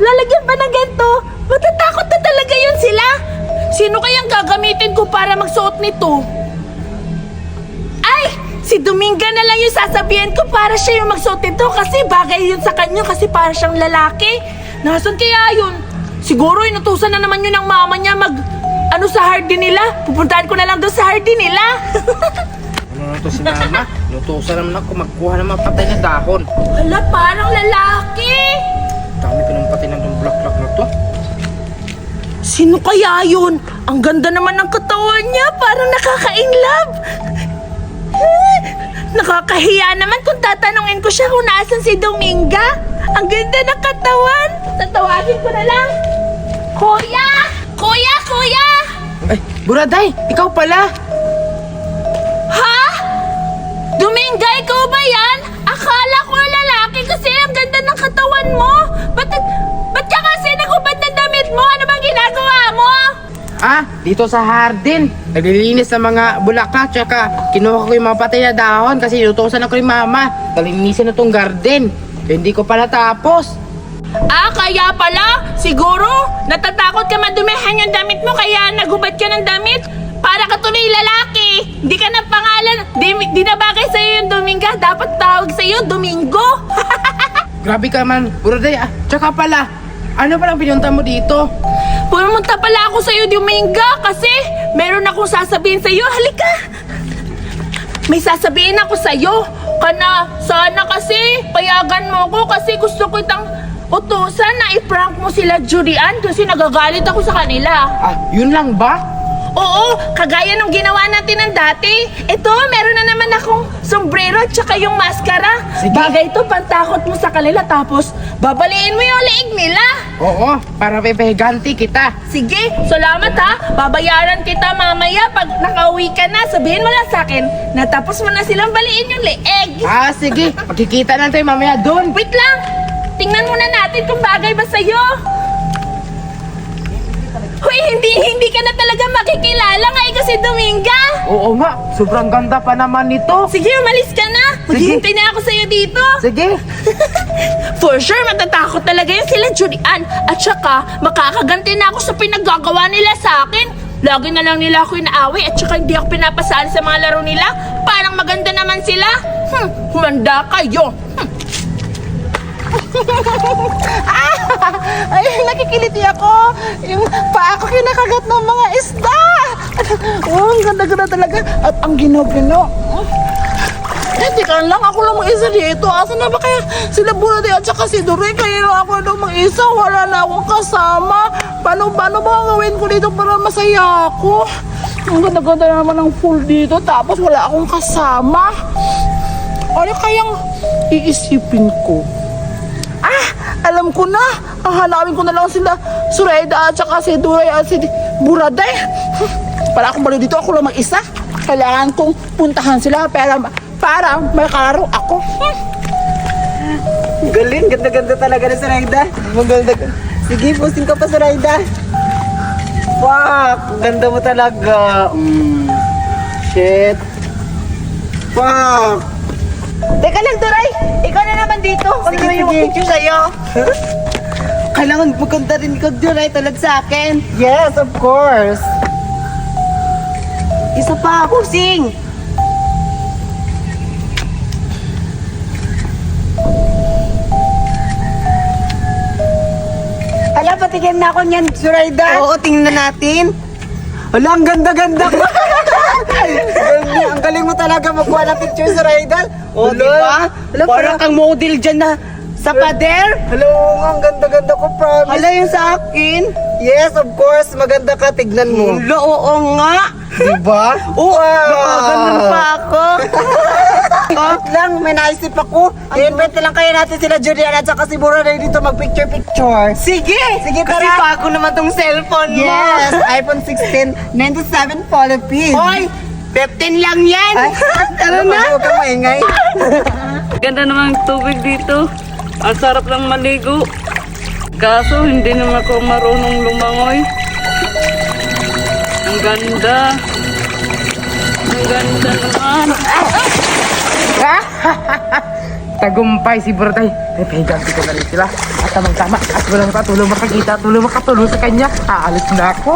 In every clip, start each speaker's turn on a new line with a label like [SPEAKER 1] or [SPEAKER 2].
[SPEAKER 1] lalagyan pa ng ganito. Matatakot na talaga yun sila. Sino kayang gagamitin ko para magsuot nito? Ay! Si Dominga na lang yung sasabihin ko para siya yung magsuot nito kasi bagay yun sa kanya kasi para siyang lalaki. Nasaan kaya yun? Siguro inutusan na naman yun ng mama niya sa hardin nila. Pupuntahan ko na lang doon sa hardin nila.
[SPEAKER 2] Ano na to si mama? Inutusan naman ako magkuha ng mga patay na dahon.
[SPEAKER 1] Hala, parang lalaki.
[SPEAKER 2] Dami ko ng patay ng bulaklak na to.
[SPEAKER 1] Sino kaya yun? Ang ganda naman ng katawan niya. Parang nakaka-inlove. Nakakahiya naman kung tatanungin ko siya kung naasan si Dominga. Ang ganda ng katawan. Tatawagin ko na lang. Kuya! Kuya! Kuya!
[SPEAKER 2] Ay, Buraday! Ikaw pala!
[SPEAKER 1] Ha? Dominga, ikaw ba yan? Akala ko lalaki kasi ang ganda ng katawan mo. Ba't ka kasi nagubad ng damit mo? Ano bang ginagawa mo?
[SPEAKER 2] Ah, dito sa hardin. Naglilinis ng mga bulaklak tsaka kinuha ko yung mga patay na dahon kasi inutusan ako ni mama. Kalinisin na tong garden. Kaya hindi ko pala tapos.
[SPEAKER 1] Ah, kaya pala? Siguro, natatakot ka madumihan yung damit mo kaya nagubad ka ng damit? Para ka tuloy lalaki. Hindi ka na pangalan. Di na bagay sa'yo yung Dominga. Dapat tawag sa'yo Domingo.
[SPEAKER 2] Grabe ka man, Buraday. Ah, tsaka pala, ano palang pinunta mo dito?
[SPEAKER 1] Pumunta pala ako sa'yo, Dominga, kasi meron akong sasabihin sa'yo. Halika! May sasabihin ako sa'yo. Sana kasi payagan mo ko kasi gusto ko itang utusan na i-prank mo sila Julian kasi nagagalit ako sa kanila.
[SPEAKER 2] Ah, yun lang ba?
[SPEAKER 1] Oo, kagaya nung ginawa natin ng dati. Ito, meron na naman akong sombrero at saka yung maskara.
[SPEAKER 2] Sige.
[SPEAKER 1] Bagay ito, pantakot mo sa kanila tapos babaliin mo yung leeg nila.
[SPEAKER 2] Oo, para pepeganti kita.
[SPEAKER 1] Sige, salamat ha. Babayaran kita mamaya pag nakauwi ka na. Sabihin mo lang sa akin na tapos mo na silang baliin yung leeg.
[SPEAKER 2] Ah, sige. Magkikita na tayo mamaya doon.
[SPEAKER 1] Wait lang. Tingnan muna natin kung bagay ba sa'yo. Hoy, hindi ka na talaga makikilala ngayon kasi Dominga.
[SPEAKER 2] Oo nga, sobrang ganda pa naman nito.
[SPEAKER 1] Sige, umalis ka na. Maghihintay na ako sa'yo dito.
[SPEAKER 2] Sige.
[SPEAKER 1] For sure, matatakot talaga yun sila Julian. At saka, makakaganti na ako sa pinaggagawa nila sa akin. Lagi na lang nila ako inaaway at saka hindi ako pinapasali sa mga laro nila. Parang maganda naman sila. Humanda kayo.
[SPEAKER 3] Ay, nakikiliti ako. Yung paa ko kinakagat ng mga isda. Oh, ang ganda-ganda talaga. At ang gino-gino. Hindi ka lang, ako lang mag-isa dito. Asa na ba kaya sila Buraday at saka si Duray? Kaya ako lang mag-isa. Wala na akong kasama. Paano ba gawin ko dito para masaya ako? Ang ganda-ganda naman ng pool dito. Tapos wala akong kasama. Ano kayang iisipin ko? Alam ko na, hahanapin ko na lang sila Suraida at saka si Duray at si Buraday. Para akong baliw dito, ako lang mag-isa. Kailangan kong puntahan sila para makalaro ako.
[SPEAKER 4] Galing, ganda-ganda talaga na Suraida. Maganda. Sige, posting ka pa Suraida. Fuck, ganda mo talaga. Shit. Fuck.
[SPEAKER 3] Teka lang, Duray! Ikaw na naman dito.
[SPEAKER 4] Sige,
[SPEAKER 3] Ano yung
[SPEAKER 4] sige.
[SPEAKER 3] picture sa'yo?
[SPEAKER 4] Kailangan maganda rin ikaw Duray tulad sa akin. Yes, of course. Isa pa, pusing.
[SPEAKER 3] Hala, patigyan na ako niyan, Suraida.
[SPEAKER 4] Oo, tingnan natin. Wala, ang ganda-ganda ko. Ang galing mo talaga magkuha ng picture sa Raidal. O, di ba? Parang kang model dyan na sa pader. Hello, ang ganda-ganda ko, promise. Hala, yung sa akin? Yes, of course. Maganda ka, tignan mo.
[SPEAKER 3] Hala, oo nga.
[SPEAKER 4] Di ba?
[SPEAKER 3] Oo,
[SPEAKER 4] Wow.
[SPEAKER 3] ganun pa ako.
[SPEAKER 4] Wait lang, may naisip ako. I-invite lang kaya natin sila Julian at saka si Buraday dito mag-picture-picture.
[SPEAKER 3] Sige!
[SPEAKER 4] Sige,
[SPEAKER 3] Kasi
[SPEAKER 4] tara.
[SPEAKER 3] bago naman tong cellphone mo.
[SPEAKER 4] Yes, iPhone 16, 97 Philippines.
[SPEAKER 3] Hoy! 15 lang yan!
[SPEAKER 4] Ay,
[SPEAKER 3] Tara na!
[SPEAKER 4] Huwag kang maingay.
[SPEAKER 5] Ganda naman ang tubig dito. Ang sarap lang maligo. Kaso hindi naman ako marunong lumangoy. Ang ganda. Ang ganda naman.
[SPEAKER 2] Tagumpay si Buraday. Nahiganti ko na rin sila. At tamang-tama. At walang tulong makakita, tulong makatulong sa kanya. Aalis na ako.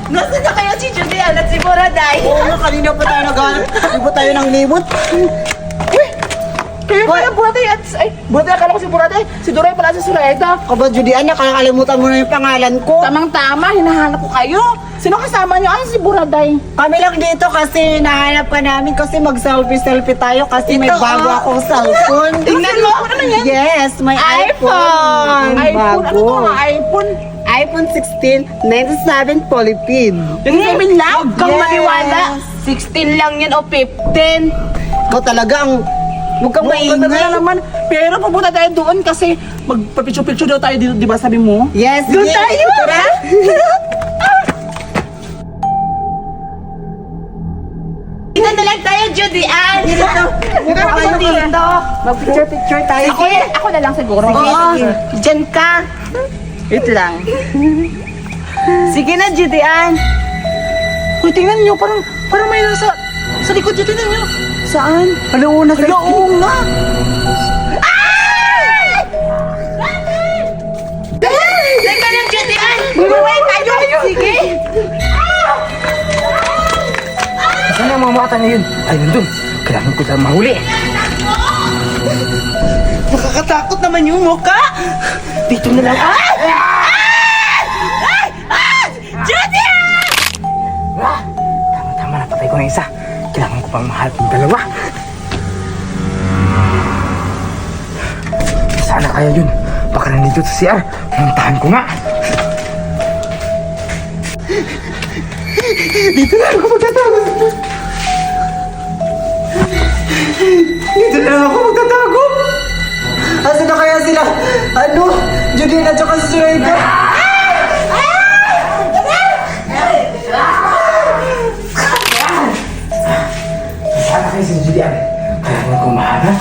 [SPEAKER 1] Nasaan na kaya si Julian at si Buraday?
[SPEAKER 4] Oo nga, kanina pa tayo naghanap. Ibo tayo ng limot.
[SPEAKER 3] Kayo pala Buraday at... Ay, Buraday, akala ko si Buraday. Si Duray pala si Zoraida.
[SPEAKER 4] Kaba, Judian, nakakalimutan mo na yung pangalan ko.
[SPEAKER 3] Tamang-tama, hinahanap ko kayo. Sino kasama niyo? Ay, si Buraday.
[SPEAKER 4] Kami lang dito kasi nahanap ka namin kasi mag-selfie-selfie tayo kasi may
[SPEAKER 3] Ito,
[SPEAKER 4] bago
[SPEAKER 3] ah.
[SPEAKER 4] akong cellphone.
[SPEAKER 3] Tingnan mo, ano yan?
[SPEAKER 4] Yes, may
[SPEAKER 3] iPhone!
[SPEAKER 4] iPhone.
[SPEAKER 3] Ano
[SPEAKER 4] Bago.
[SPEAKER 3] to? iPhone?
[SPEAKER 4] iPhone 16, 97 Philippine.
[SPEAKER 3] Yung namin lang?
[SPEAKER 1] Kang
[SPEAKER 4] Yes.
[SPEAKER 1] maniwala, 16 lang yan o 15.
[SPEAKER 4] Ikaw talaga ang... Huwag kang
[SPEAKER 3] Ganda na
[SPEAKER 4] maingay.
[SPEAKER 3] naman. Pero pupunta tayo doon kasi magpapicture-picture daw tayo dito, di ba sabi mo?
[SPEAKER 4] Yes,
[SPEAKER 3] Doon
[SPEAKER 4] yes.
[SPEAKER 3] tayo!
[SPEAKER 4] Tara.
[SPEAKER 1] Dito na lang tayo, Julian.
[SPEAKER 4] Dito tayo dito. Mag-picture-picture tayo.
[SPEAKER 3] Ako na lang siguro.
[SPEAKER 4] Oo, dyan ka.
[SPEAKER 3] Wait lang.
[SPEAKER 4] Sige na, Judian.
[SPEAKER 3] Uy, tingnan nyo, parang may nasa... Sa likod nyo, tingnan nyo.
[SPEAKER 4] Saan? Hello, na
[SPEAKER 3] Hala, oo nga.
[SPEAKER 1] Teka lang, Julian. Bumaway tayo. Sige.
[SPEAKER 2] Saan ang mga mata na yun? Ay, nandun. Kailangan ko sila mahuli.
[SPEAKER 3] Nakakatakot naman yung mukha.
[SPEAKER 2] Dito na lang.
[SPEAKER 1] Julian!
[SPEAKER 2] Tama-tama, napatay ko na isa. Kailangan ko pang mahal ng dalawa. Sana kaya yun. Baka nandito sa CR. Puntahan ko nga. Dito na ako magtatago. Dito na ako magtatago.
[SPEAKER 4] Asa na kaya sila? Ano? Judian at saka si Zoraida.
[SPEAKER 2] Sana kayo si Julian. Kailangan ko mahanap.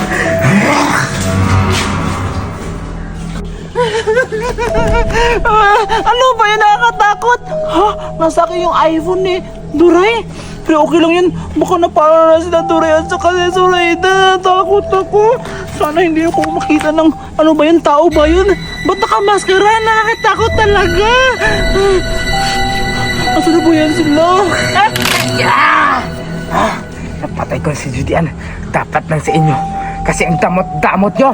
[SPEAKER 3] Ano ba yan? Nakakatakot. Ha? Nasa akin yung iPhone ni Duray. Pero okay lang yun. Baka napara na sila Duray at saka si Zoraida. Takot ako. Sana hindi ako makita ng ano ba yun? Tao ba yun? Ba't nakamaskara? Nakakatakot talaga. Asa na ba yan sila?
[SPEAKER 2] Napatay ko si Judian. Dapat lang sa inyo. Kasi ang damot-damot nyo.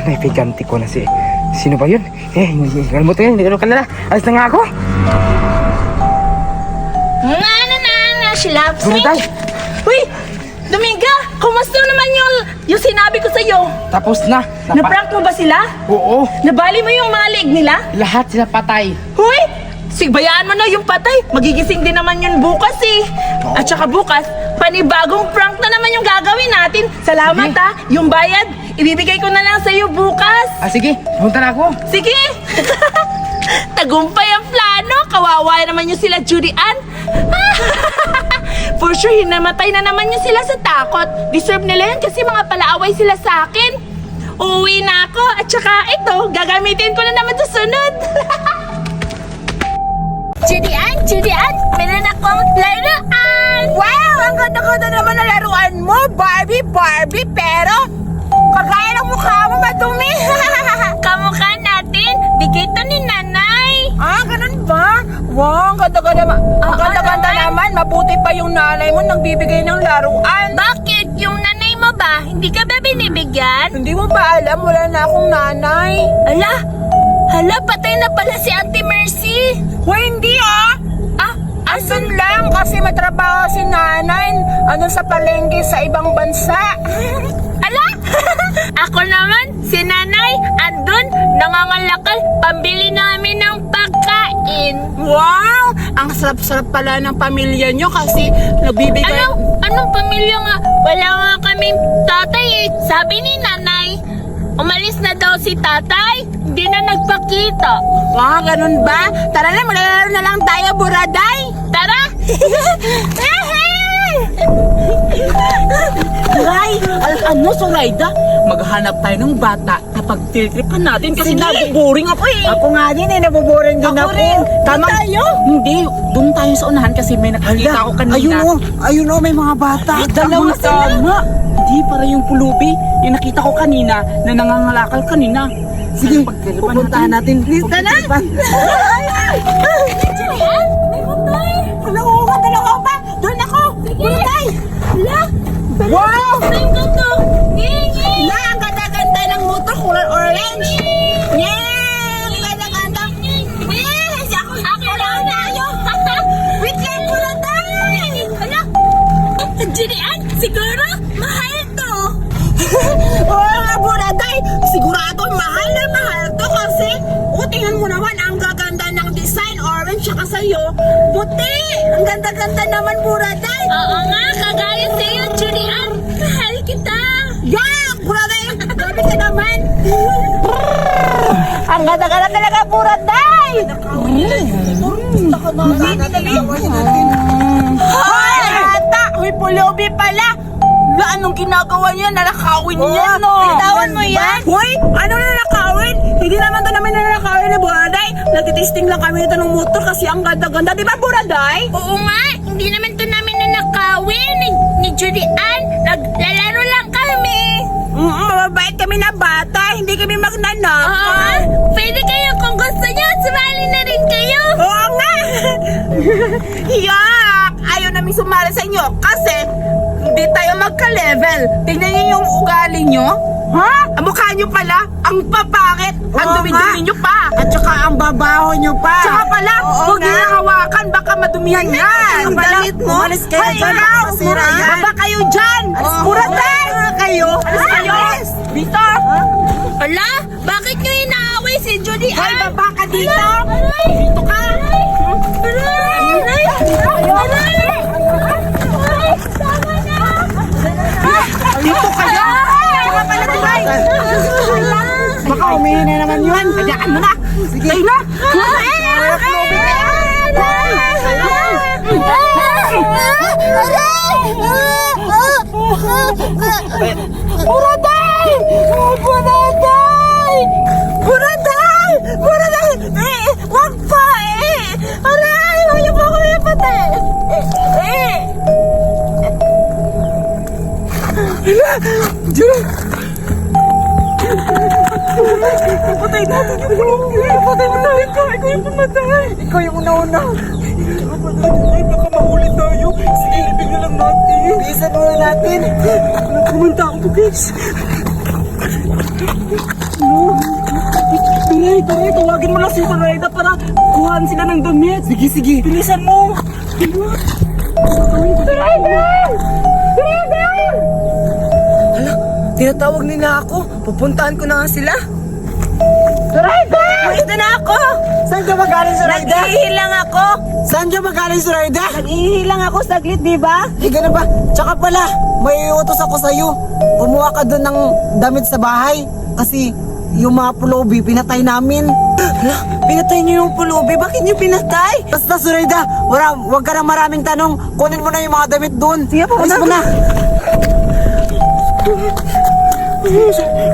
[SPEAKER 2] Naipiganti ko na si... Sino ba yun? Hindi mo ito yan. Hindi ka na. Alis na nga ako.
[SPEAKER 1] Na, she loves me.
[SPEAKER 2] Bumatay.
[SPEAKER 1] Uy, Dominga, kumusta naman yung sinabi ko sa'yo?
[SPEAKER 2] Tapos na.
[SPEAKER 1] Na-prank mo ba sila?
[SPEAKER 2] Oo.
[SPEAKER 1] Nabali mo yung mga leg nila?
[SPEAKER 2] Lahat sila patay.
[SPEAKER 1] Huy! Sigbayaan mo na yung patay. Magigising din naman yun bukas eh. At saka bukas, panibagong prank na naman yung gagawin natin. Salamat
[SPEAKER 2] Sige.
[SPEAKER 1] ha. Yung bayad, ibibigay ko na lang sa'yo bukas.
[SPEAKER 2] Sige. Punta na ako.
[SPEAKER 1] Sige! Tagumpay ang plano. Kawawa naman yung sila Judian. For sure, hinamatay na naman yung sila sa takot. Deserve nila yun kasi mga palaaway sila sa akin. Uuwi na ako. At saka ito, gagamitin ko na naman sa sunod. Judian, meron akong laruan. Wow, ang ganda-ganda naman na laruan mo, Barbie, pero kagaya ng mukha mo madumi. Kamukha natin, bigay to ni nanay.
[SPEAKER 3] Ah, ganun ba? Wow, ang ganda-ganda ang ganda-ganda naman. Mabuti pa yung nanay mo nagbibigay ng laruan.
[SPEAKER 1] Bakit? Yung nanay mo ba? Hindi ka ba binibigyan?
[SPEAKER 3] Hindi mo ba alam? Wala na akong nanay.
[SPEAKER 1] Hala, patay na pala si Auntie Mercy.
[SPEAKER 3] Hoy, hindi ah! Asan lang kasi matrabaho si nanay. Ano sa palengke sa ibang bansa.
[SPEAKER 1] Ala! Ako naman, si nanay, andun, nangangalakal, pambili namin ng pagkain.
[SPEAKER 3] Wow! Ang sarap-sarap pala ng pamilya nyo kasi nagbibigay...
[SPEAKER 1] Anong pamilya nga? Wala nga kaming tatay eh. Sabi ni nanay, umalis na daw si tatay, hindi na nagpakita.
[SPEAKER 3] Ah, ganun ba? Tara na, malalaro na lang tayo, Buraday!
[SPEAKER 1] Tara!
[SPEAKER 3] Ay, ano, Zoraida? Maghanap tayo ng bata na pagtitripan natin kasi nabuboring ako eh.
[SPEAKER 4] Ako nga din eh, nabuboring din ako.
[SPEAKER 3] Tama. Tayo? Hindi, doon tayo sa unahan kasi may nakikita ako kanina.
[SPEAKER 4] Ayun o, may mga bata.
[SPEAKER 3] Dalawa tama. Hindi, para yung pulubi. Yung nakita ko kanina na nangangalakal kanina.
[SPEAKER 4] Sige,
[SPEAKER 3] pagtiripan
[SPEAKER 4] pupuntahan natin.
[SPEAKER 3] Lista na?
[SPEAKER 1] Hala, oo nga, dalawa pa. Doon ako. Bulay. Hala.
[SPEAKER 3] Wow!
[SPEAKER 1] Ang ganda. Hala, ang ganda-ganda ng motor, kulay orange. Yeah, ang ganda-ganda. Yes, ako lang tayo. Wait lang, Bulay. Hala. Jinian, siguro, mahal to. Oo nga, Bulay. Sigurado, mahal na mahal to kasi, tingnan mo naman, ang gaganda ng design, orange siya sa'yo. Puti! Ang ganda-ganda naman, Buraday! Oo nga, kagaya sa'yo, Julian! Mahal kita! Yak! Buraday! Grabe ka naman! Ang ganda-ganda talaga, Buraday! Hoy! Ata! Hoy, pulubi pala! La, anong ginagawa niya? Nalakawin niya, no? Bitawan mo yan? Hoy! Ano nalakawin? Hindi naman to namin nalakawin ni Buraday. Nagtitesting lang kami nito ng motor kasi ang ganda-ganda. Di ba, Buraday? Oo nga. Hindi naman to namin nalakawin ni Julian. Naglalaro lang kami. Mababait kami na bata. Hindi kami magnanakaw. Pwede kayo kung gusto niyo. Sumali na rin kayo. Oo nga. Yak! Ayaw namin sumali sa inyo kasi hindi tayo magka-level. Tingnan niyo yung ugali niyo. Ha? Ang mukha niyo pala, ang papakit. Ang dumi-dumi niyo pa.
[SPEAKER 4] At saka ang babaho nyo pa.
[SPEAKER 1] Tsaka pala, huwag niyo hawakan, baka madumihan yan.
[SPEAKER 4] Ang damit mo. Umalis kayo
[SPEAKER 1] Hay,
[SPEAKER 4] dyan.
[SPEAKER 1] ikaw!
[SPEAKER 4] Masira yan.
[SPEAKER 1] Baba kayo dyan! Buraday!
[SPEAKER 4] kayo.
[SPEAKER 1] Alis kayo! Dito! Ala, bakit nyo inaaway si Judy? Hoy, baba ka dito! Dito ka! Dito kayo! Tsaka pala tuloy!
[SPEAKER 4] Baka umihin na naman yun.
[SPEAKER 1] Hayaan mo na! Sige! Tayo na! Buraday! Buraday! Buraday! Buraday! Wag pa eh! Aray! Huwag niyo pa ako ipatay! Patay natin yung pulong! Patay mo tayo! Ikaw yung pumatay!
[SPEAKER 4] Ikaw yung una-una.
[SPEAKER 3] Ay, baka mahuli tayo. Sige, libig na lang natin.
[SPEAKER 4] Bilisan muna natin.
[SPEAKER 3] Kumanta ako, guys. Turay, tawagin mo lang si Torayda para kuhaan sila ng damit.
[SPEAKER 4] Sige, sige.
[SPEAKER 3] Bilisan mo. Torayda!
[SPEAKER 4] Hala, tinatawag nila ako. Pupuntahan ko na nga sila.
[SPEAKER 1] Torayda! Ito na ako!
[SPEAKER 4] Saan ka magaling, Zoraida?
[SPEAKER 1] Naghihilang ako!
[SPEAKER 4] Saan ka magaling, Zoraida?
[SPEAKER 1] Naghihilang ako saglit, di ba?
[SPEAKER 4] Ganun ba? Tsaka pala, may utos ako sa'yo. Kumuha ka doon ng damit sa bahay. Kasi yung mga pulubi, pinatay namin. Hala, pinatay niyo yung pulubi? Bakit niyo pinatay? Basta, Zoraida, wag ka na maraming tanong. Kunin mo na yung mga damit doon. Sige po, alis mo na.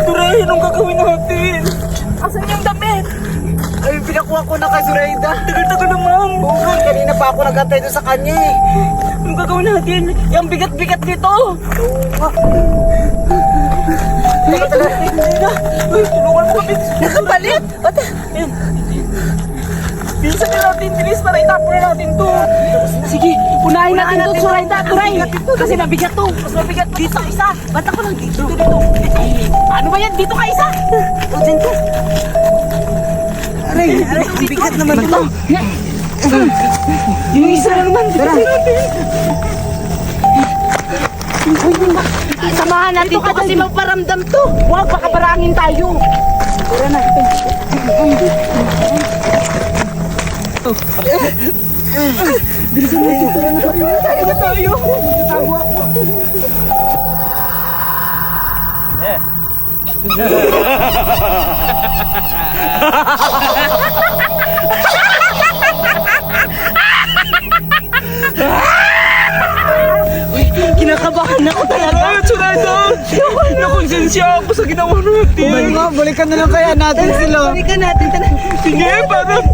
[SPEAKER 3] Turay, anong gagawin natin?
[SPEAKER 1] Asan yung damit?
[SPEAKER 4] Ay, pinakuha ko na kay Zoraida.
[SPEAKER 3] Tagal-tagal naman.
[SPEAKER 4] Oo nga, kanina pa ako nagantay doon sa kanya eh.
[SPEAKER 3] Anong gagawin natin? Yung bigat-bigat nito.
[SPEAKER 4] Teka, teka.
[SPEAKER 3] Ay, tulungan mo kami.
[SPEAKER 1] Nakapalit!
[SPEAKER 3] Ayan. Bilisan na natin, bilis para itapon na natin to.
[SPEAKER 1] Sige, unahin natin ito, Zoraida, Turay. Kasi mabigat to. Mas mabigat dito, isa. Ba't ako lang dito? Dito. Ano ba yan? Dito ka isa.
[SPEAKER 4] O, dyan ka. Aray, ang bigat naman ito.
[SPEAKER 1] Yung isa na naman.
[SPEAKER 4] Tara.
[SPEAKER 1] Samahan natin to kasi magparamdam to. Huwag, baka barangin tayo. Tara na.
[SPEAKER 3] Kinakabahan ako talaga. Ay, Tsurada! Nakonsensya ako sa ginawa natin.
[SPEAKER 4] balikan na lang kaya natin sila. Balikan natin.
[SPEAKER 3] Sige, parang...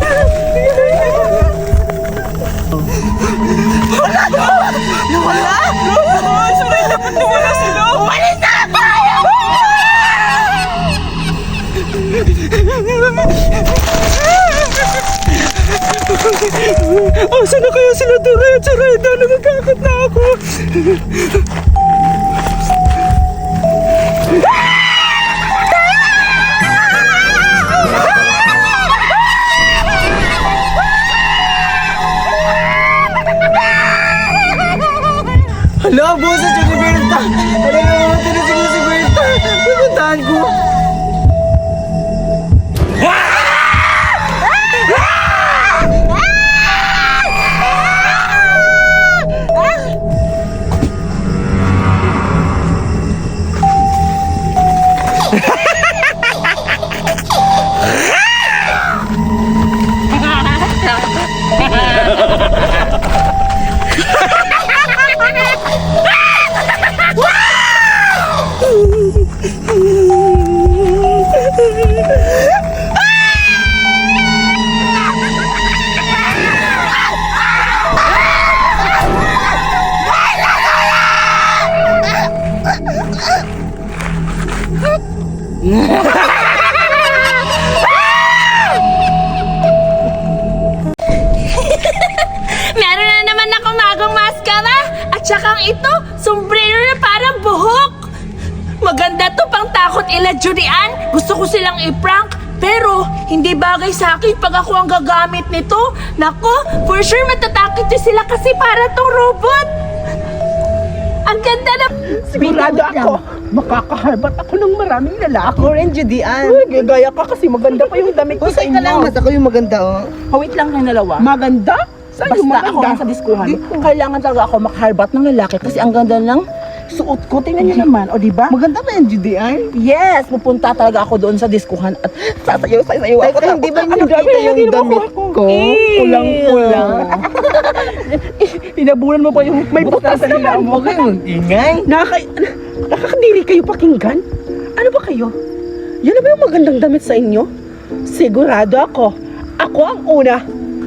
[SPEAKER 3] Wala! Sorry, dapat nawala sila! Umalis na tayo! Asa na kaya sila Toret? Sarayda, nagkakakit na ako! Hala, bosa dyan ni Berta! Hala, namatay na siguro si Berta! Pupuntahan ko!
[SPEAKER 1] Meron na naman akong bagong maskara. At saka ito, sombrero na parang buhok. Maganda to pang takot ila Julian. Gusto ko silang i-prank. Pero, hindi bagay sa akin pag ako ang gagamit nito. Nako, for sure matatakot din sila kasi para tong robot. Ang ganda na...
[SPEAKER 3] Sigurado ako, makakaharbat ako ng maraming lalaki.
[SPEAKER 4] Ako rin, Judian.
[SPEAKER 3] Uy, gaya ka kasi maganda pa yung damit ko sa inyo.
[SPEAKER 4] Ako yung maganda, oh.
[SPEAKER 3] Wait lang ng dalawa. Maganda? Saan yung maganda? Basta ako lang sa diskuhan. Kailangan talaga ako makaharbat ng lalaki kasi ang ganda ng suot ko. Tingnan niyo naman, o diba?
[SPEAKER 4] Maganda ba yan, Judian?
[SPEAKER 3] Yes, pupunta talaga ako doon sa diskuhan at sasayaw ako.
[SPEAKER 4] Teka, hindi ba
[SPEAKER 3] Ang
[SPEAKER 4] nakita
[SPEAKER 3] dami,
[SPEAKER 4] yung
[SPEAKER 3] hindi naman
[SPEAKER 4] damit
[SPEAKER 3] ako.
[SPEAKER 4] ko?
[SPEAKER 3] Kulang-kulang. Inabulan mo pa yung may butas na
[SPEAKER 4] Huwag
[SPEAKER 3] mo.
[SPEAKER 4] kayong ingay.
[SPEAKER 3] Nakakadiri kayo pakinggan? Ano ba kayo? Yan na ba yung magandang damit sa inyo? Sigurado ako. Ako ang una.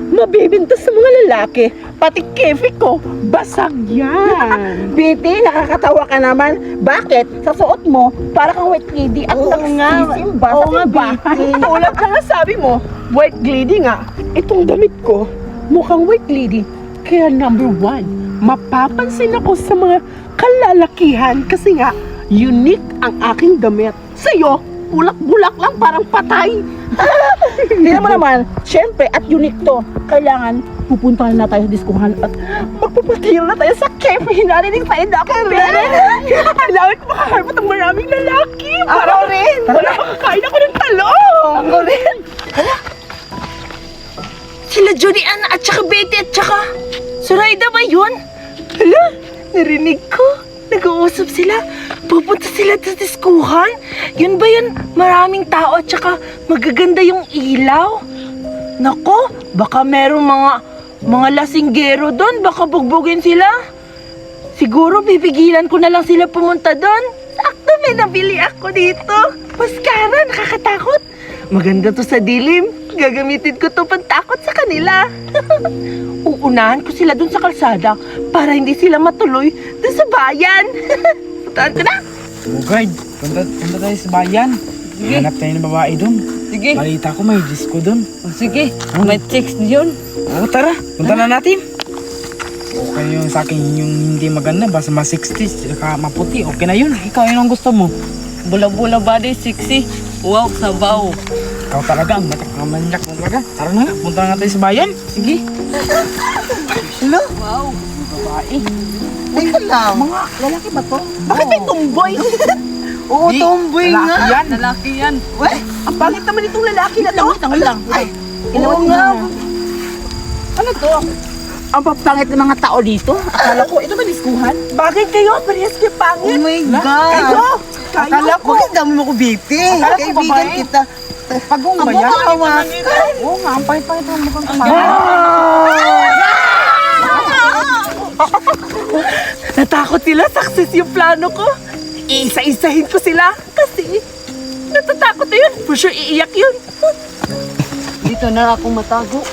[SPEAKER 3] Mabibintas sa mga lalaki. Pati kefi ko. Basag yan. Biti, nakakatawa ka naman. Bakit? Sa suot mo, para kang white lady at nagsisimba sa simbahan. Tulad ka nga sabi mo, white lady nga. Itong damit ko, mukhang white lady. Kaya number 1, mapapansin ako sa mga kalalakihan kasi nga, unique ang aking damit. Sa'yo, bulak-bulak lang parang patay. Hindi naman, syempre, at unique to. Kailangan, pupunta na tayo sa diskuhan at magpapatiro na tayo sa cafe. Narinig tayo na ako. Kailangan ko makaharap ng maraming lalaki. Ako rin. Wala, makakain ako ng talong. Ako rin.
[SPEAKER 1] Sila Julian at saka Betty at saka... Surayda ba yun?
[SPEAKER 3] Hala, narinig ko. Nag-uusap sila. Pupunta sila sa diskuhan.
[SPEAKER 1] Yun ba yun? Maraming tao at saka magaganda yung ilaw? Nako, baka merong mga lasinggero doon. Baka bugbugin sila. Siguro pipigilan ko na lang sila pumunta doon. Sakto, may nabili ako dito. Mascara, nakakatakot. Maganda to sa dilim. Gagamitin ko to pantakot sa kanila. Uunahan ko sila dun sa kalsada para hindi sila matuloy dun sa bayan. Puntahan ko na.
[SPEAKER 2] Oh, guard. Punta tayo sa bayan. Hanap tayo ng babae dun.
[SPEAKER 5] Sige.
[SPEAKER 2] Balita ko may disco dun.
[SPEAKER 5] O, sige. May chicks yun.
[SPEAKER 2] Oo, tara. Punta na natin. Okay yung sa akin yung hindi maganda. Basta mga 60s, saka maputi. Okay na yun. Ikaw, yun ang gusto mo.
[SPEAKER 5] Bula-bula body, sexy. Wow, sabaw.
[SPEAKER 2] Ikaw talaga, ang manyak mo talaga. Tara na nga, punta na tayo sa bayan.
[SPEAKER 5] Sige.
[SPEAKER 4] Hello?
[SPEAKER 5] Wow.
[SPEAKER 2] Babae.
[SPEAKER 4] Teka lang.
[SPEAKER 3] Mga lalaki ba to? Bakit may tumboy?
[SPEAKER 4] Oo, tomboy
[SPEAKER 2] lalaki
[SPEAKER 4] nga.
[SPEAKER 2] yan.
[SPEAKER 5] Lalaki yan.
[SPEAKER 3] Ang pangit naman itong lalaki na to. Tangal lang.
[SPEAKER 4] Ay, oo nga.
[SPEAKER 3] Ano to? Ang papangit ng mga tao dito. Akala ko, ito ba diskuhan? Bagay kayo, parehas kayo
[SPEAKER 4] Oh
[SPEAKER 3] pangit.
[SPEAKER 4] my God.
[SPEAKER 3] Kayo!
[SPEAKER 4] Akala ko, ang dami mo ko biti.
[SPEAKER 3] Akala ko
[SPEAKER 4] Kaibigan
[SPEAKER 3] babae.
[SPEAKER 4] kita.
[SPEAKER 3] Pagong
[SPEAKER 4] Ang
[SPEAKER 3] ba yan?
[SPEAKER 4] mukha hawakan.
[SPEAKER 3] Oo nga, ang pangit-pangit ng mukhang Natakot sila, success yung plano ko. Isa-isahin ko sila kasi
[SPEAKER 1] Natatakot na yun. For sure, iiyak yun.
[SPEAKER 5] Dito na akong matago.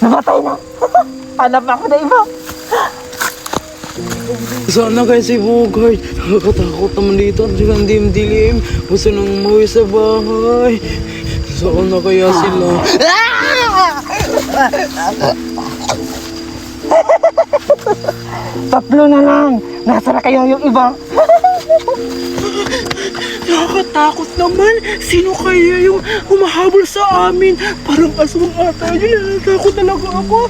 [SPEAKER 3] Namatay na. Hanap ako na iba.
[SPEAKER 4] Sana kayo si Bogart. Nakakatakot naman dito. Ang dilim-dilim. Gusto nang umuwi sa bahay. Saan na kaya sila?
[SPEAKER 3] Tatlo na lang. Nasa na kayo yung iba?
[SPEAKER 1] Nakakatakot naman. Sino kaya yung humahabol sa amin? Parang aswang ata yun. Natatakot talaga ako.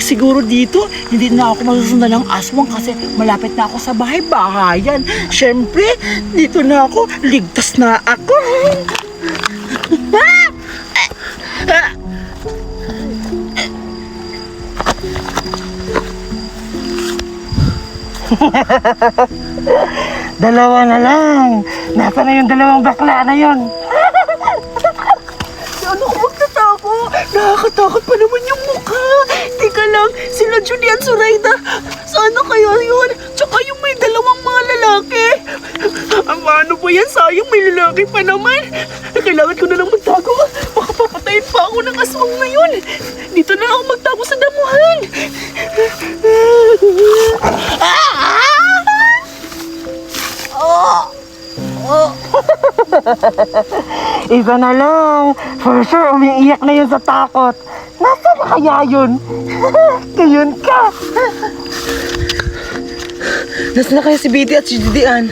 [SPEAKER 1] Siguro dito, hindi na ako masusundan ng aswang kasi malapit na ako sa bahay-bahayan. Siyempre, dito na ako. Ligtas na ako.
[SPEAKER 3] Dalawa na lang. Nasa na yung dalawang bakla na yun?
[SPEAKER 1] Ano ko magtatako? Nakakatakot pa naman yung mukha. Teka lang, sila Julian Zoraida. Sana kaya yun? Tsaka yung may dalawang mga lalaki. Ano ba yan? Sayang may lalaki pa naman. Kailangan ko na lang magtago. Baka papatayin pa ako ng aswang na yun. Dito na lang ako magtago sa damuhan.
[SPEAKER 3] Isa na lang. For sure, umiiyak na yun sa takot. Nasa na kaya yun? Ngayon ka.
[SPEAKER 4] Nasaan na kaya si Betty at si Julian?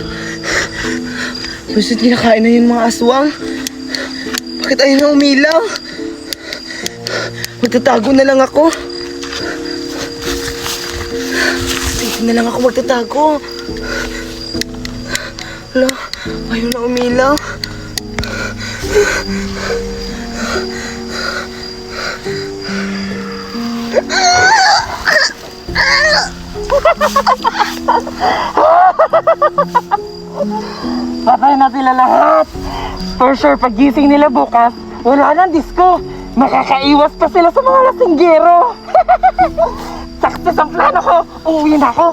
[SPEAKER 4] Gusto kinakain na yung mga aswang? Bakit ayaw na umilaw? Magtatago na lang ako. Dito na lang ako magtatago. Wala, ayaw na umilaw.
[SPEAKER 3] Patay na sila lahat. For sure, pagising nila bukas, wala nang disco. Makakaiwas pa sila sa mga lasinggero. Success ang plano ko. Uuwi na ako.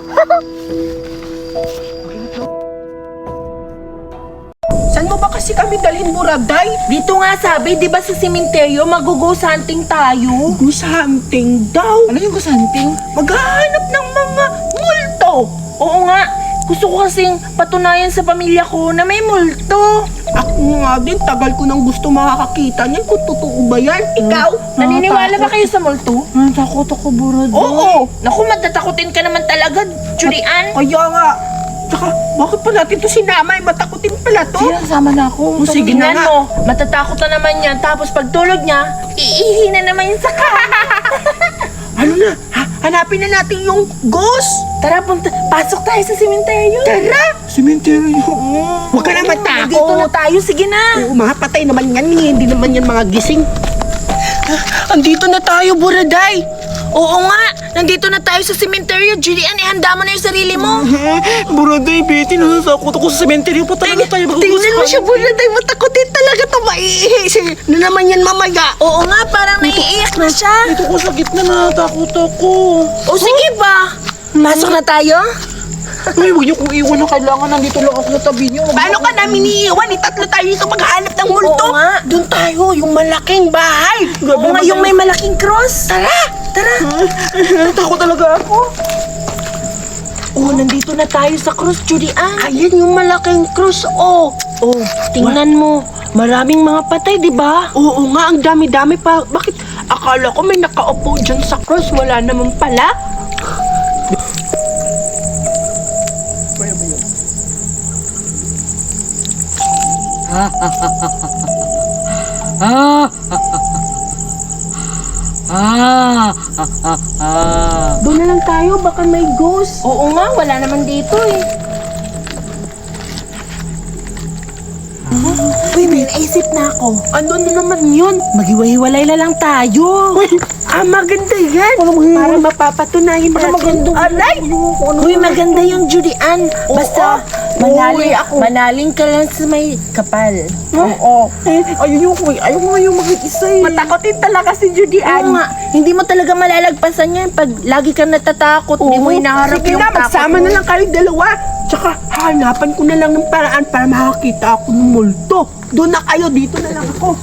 [SPEAKER 1] Saan mo ba kasi kami dalhin, Buraday? Dito nga sabi, di ba sa sementeryo, mag-ghost hunting tayo? Ghost hunting daw? Ano yung ghost hunting? Maghahanap ng mga multo. Oo nga, gusto ko kasing patunayan sa pamilya ko na may multo. Ako nga din, tagal ko nang gusto makakakita niyan kung totoo ba yan. Ikaw, naniniwala ba kayo sa multo?
[SPEAKER 3] Natakot ako, Buraday.
[SPEAKER 1] Oo! Naku, matatakutin ka naman talaga, Julian. Kaya nga. Tsaka, bakit pa natin to sinama? Matakutin pala to.
[SPEAKER 3] Sige, sama na ako.
[SPEAKER 1] Sige na mo, matatakot na naman yan. Tapos pag tulog niya, iihi na naman yun sa kama. Ano na? Hanapin na natin yung ghost. Tara, pasok tayo sa sementeryo. Tara! Sementeryo? Huwag ka na matakot. Dito na tayo, sige na. Oo, mga patay naman yan. Hindi naman yan mga gising. Andito na tayo, Buraday. Oo nga, nandito na tayo sa sementeryo. Julian, ihanda mo na yung sarili mo.
[SPEAKER 4] Buraday, Betty, nasasakot ako sa cemetery pa talaga tayo mag-uusap.
[SPEAKER 1] Tingnan mo siya, Buraday. Matakotin talaga ito. Maiihi na naman yan mamaya. Oo nga, parang naiiyak na siya.
[SPEAKER 4] Dito ko sa gitna, natakot ako.
[SPEAKER 1] O sige ba? Pasok na tayo?
[SPEAKER 4] Ay, huwag niyo kong iwan na kailangan. Nandito lang ako sa tabi niyo.
[SPEAKER 1] Paano ka namin iiwan? Itatlo tayo sa paghahanap ng multo. Oo nga. Doon tayo, yung malaking bahay. Oo nga, yung may malaking cross. Tara, tara.
[SPEAKER 4] Takot talaga ako.
[SPEAKER 1] Oh, nandito na tayo sa cross, Julian. Ayan yung malaking cross, oh. Oh, tingnan mo. Maraming mga patay, di ba? Oo nga, ang dami-dami pa. Bakit? Akala ko may nakaupo dyan sa cross. Wala naman pala. Doon na lang tayo, baka may ghost. Oo nga, wala naman dito eh. Uy, may naisip na ako. Ano na naman yun? Maghiwa-hiwalay na lang tayo. Uy, maganda yan. Para mapapatunayan natin. Aray! Uy, maganda yung Julian. Basta, Manaling ka lang sa may kapal.
[SPEAKER 3] Oo. Ayaw mo yung mag-isa eh.
[SPEAKER 1] Matakotin talaga si Judy Ann. Hindi mo talaga malalagpasan yan pag lagi kang natatakot. Hindi mo hinaharap
[SPEAKER 3] Sige
[SPEAKER 1] yung
[SPEAKER 3] na,
[SPEAKER 1] takot
[SPEAKER 3] magsama
[SPEAKER 1] mo.
[SPEAKER 3] na lang kayo dalawa. Tsaka hanapan ko na lang ng paraan para makakita ako ng multo. Doon na kayo, dito na lang ako.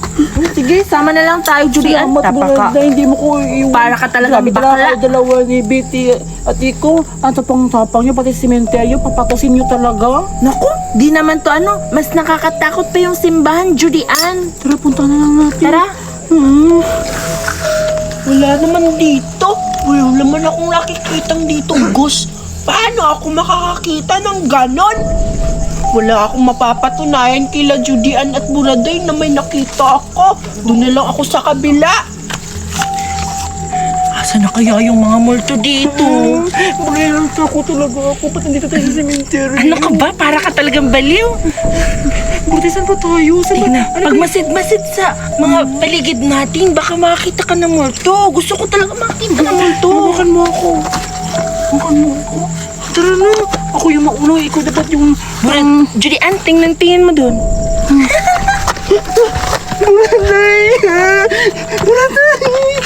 [SPEAKER 1] Sige, sama na lang tayo, Judy Ann.
[SPEAKER 3] Salamat,
[SPEAKER 1] Tapaka.
[SPEAKER 3] Brenda, hindi mo ko iwan.
[SPEAKER 1] Para ka talagang
[SPEAKER 3] Sabi
[SPEAKER 1] bakla.
[SPEAKER 3] kayo dalawa ni Betty at Iko. Ang tapang-tapang nyo, pati sementeryo, papatusin nyo talaga.
[SPEAKER 1] Naku, di naman to mas nakakatakot pa yung simbahan, Judy Ann.
[SPEAKER 3] Tara, punta na lang natin.
[SPEAKER 1] Tara.
[SPEAKER 3] Wala naman dito. Wala naman akong nakikitang dito, Gus. Paano ako makakakita ng ganon? Wala akong mapapatunayan kila Judy Ann at Buraday na may nakita ako. Doon na lang ako sa kabila.
[SPEAKER 1] Asa na kaya yung mga multo dito?
[SPEAKER 3] Bulilan ako talaga ako. Ba't nandito tayo sa cemetery?
[SPEAKER 1] Ano ka ba? Para ka talagang baliw.
[SPEAKER 3] Buti saan pa tayo? Saan ba?
[SPEAKER 1] Tingnan, pag masid-masid sa mga paligid natin, baka makita ka ng multo. Gusto ko talaga makita ng multo.
[SPEAKER 3] Hawakan mo ako. Hawakan mo ako. Tara na. Ako yung mauna. Ikaw dapat yung...
[SPEAKER 1] Judy Ann, tingnan mo dun.
[SPEAKER 3] Buraday! Buraday!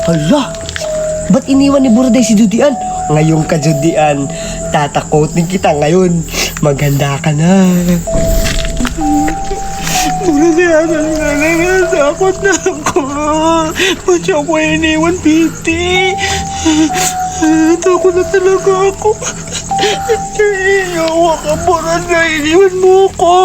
[SPEAKER 4] Hala! Ba't iniwan ni Buraday si Judian? Ngayon ka, Judian. Tatakotin kita ngayon. Maganda ka na.
[SPEAKER 3] Buraday, takot na ako. Ba't siya ako iniwan, Betty? Takot na talaga ako. Iyawa ka, Buraday. Iniwan mo ako.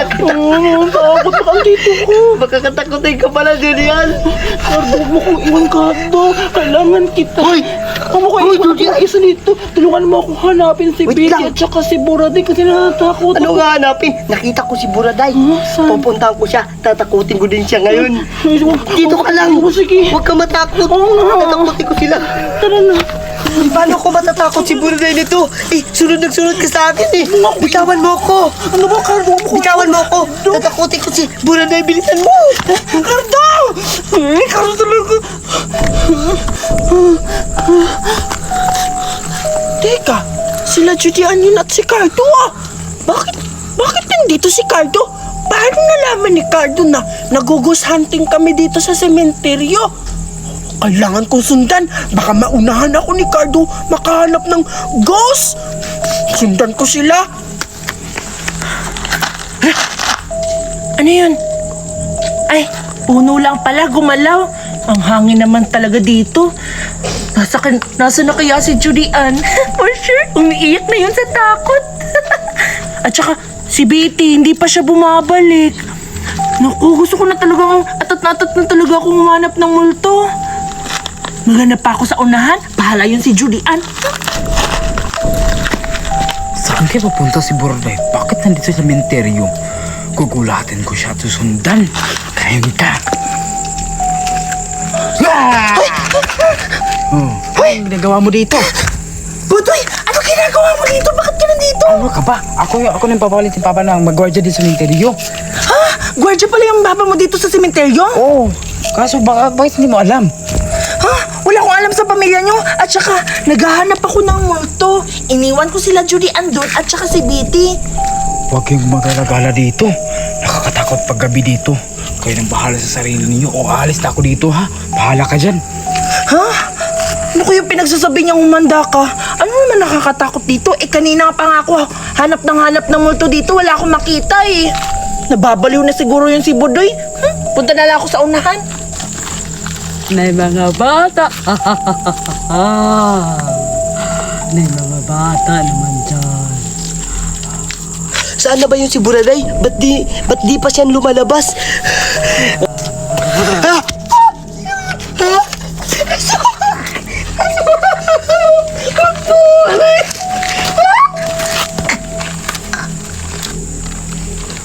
[SPEAKER 3] Takot na dito ko.
[SPEAKER 4] Makakatakotin ka pala, Judian.
[SPEAKER 3] Huwag mo kong iwan ka to. Kailangan kita. Hoy! Huwag mo kong iwan ka isa dito. Tulungan mo akong hanapin si
[SPEAKER 4] Wait
[SPEAKER 3] Betty
[SPEAKER 4] lang.
[SPEAKER 3] at saka si Buraday kasi natatakot
[SPEAKER 4] Ano
[SPEAKER 3] ako.
[SPEAKER 4] nga hanapin? Nakita ko si Buraday.
[SPEAKER 3] Saan?
[SPEAKER 4] Pupuntahan ko siya. Tatakutin ko din siya ngayon. Dito ka lang.
[SPEAKER 3] Sige.
[SPEAKER 4] Huwag ka matakot. Tatakutin ko sila.
[SPEAKER 3] Tara na.
[SPEAKER 4] Paano ko matatakot si Buraday nito? Sunod ka sa akin eh. Bitawan mo ako.
[SPEAKER 3] Ano ba, Cardo?
[SPEAKER 4] Bitawan mo ako. Tatakutin ko si Buraday. Bilisan mo.
[SPEAKER 3] Cardo! Cardo talaga. Teka, sila Judy Ann yun at si Cardo ah. Bakit nandito si Cardo? Paano nalaman ni Cardo na nag-ghost hunting kami dito sa sementeryo? Kailangan kong sundan. Baka maunahan ako ni Cardo makahanap ng ghost. Sundan ko sila.
[SPEAKER 1] Ano yun? Ay, puno lang pala, gumalaw. Ang hangin naman talaga dito. Nasa na kaya si Judy Ann? For sure, umiiyak na yun sa takot. At saka, si Betty, hindi pa siya bumabalik. Naku, gusto ko na talaga, atat na talaga akong humanap ng multo. Maghanap pa ako sa unahan, bahala yun si Judy Ann.
[SPEAKER 2] Saan kaya papunta si Buraday? Bakit nandito sa sementeryo? Gugulatin ko siya at susundan. Kain ka. Anong ginagawa mo dito?
[SPEAKER 1] Butoy, ano ginagawa mo dito? Bakit ka nandito?
[SPEAKER 2] Ano ka ba? Ako nang papalit si Papa ng mag-guardia dito sa sementeryo.
[SPEAKER 1] Ha? Gwardiya pala yung baba mo dito sa sementeryo?
[SPEAKER 2] Oo. Kaso bakit hindi mo alam?
[SPEAKER 1] Ha? Wala akong alam sa pamilya nyo. At saka, naghahanap ako ng multo. Iniwan ko sila Judy Ann doon at saka si Betty.
[SPEAKER 2] Huwag kayong mag-alagala dito. Nakakatakot pag gabi dito. Kayo nang bahala sa sarili ninyo o aalis na ako dito ha. Bahala ka dyan.
[SPEAKER 1] Ha? Ano ko yung pinagsasabi niyang umanda ka? Ano naman nakakatakot dito? Kanina pa nga ako hanap ng multo dito. Wala akong makita eh. Nababaliw na siguro yung si Budoy. Punta na lang ako sa unahan.
[SPEAKER 5] May mga bata. May mga bata naman dyan.
[SPEAKER 4] Saan na ba yun si Buraday? Ba't di pa siya lumalabas?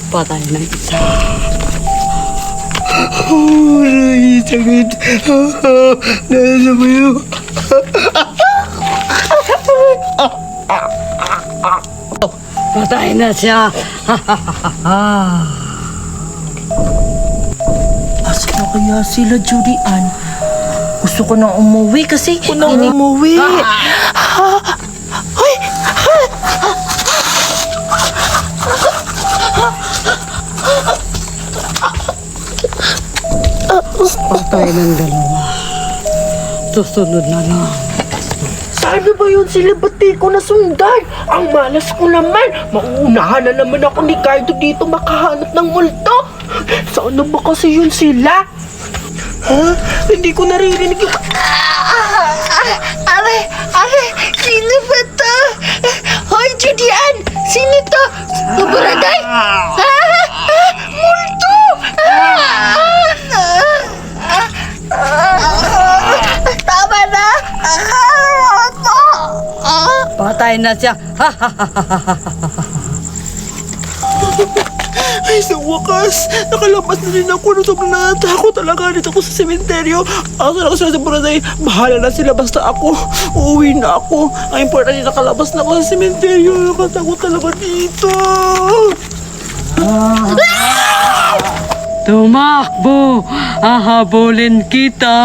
[SPEAKER 5] Patay ng isa.
[SPEAKER 4] Ay, sakit. Nasa mo yun.
[SPEAKER 5] Patay na siya.
[SPEAKER 1] Asa na kaya sila, Judy Ann? Gusto ko nang umuwi kasi... Gusto ko nang umuwi. Hoy!
[SPEAKER 5] Patay ng dalawa. Susunod na lang.
[SPEAKER 1] Saan na ba yun sila? Ba't di ko nasundan? Ang malas ko naman. Mauunahan na naman ako ni Cardo dito makahanap ng multo. Saan na ba kasi yun sila? Ha? Hindi ko naririnig yung... Are, sino ba to? Hoy, Judian! Sino to? Mabaraday? Multo! Tama na!
[SPEAKER 5] Patay na siya.
[SPEAKER 1] Ay, sa wakas, nakalabas na rin ako nung sobrang natatakot talaga dito ako sa sementeryo. Asa na ako sila sa Buraday, bahala na sila basta ako. Uuwi na ako. Ang importante, nakalabas na ako sa sementeryo. Nakatakot talaga dito.
[SPEAKER 5] Tumakbo! Ahabulin kita!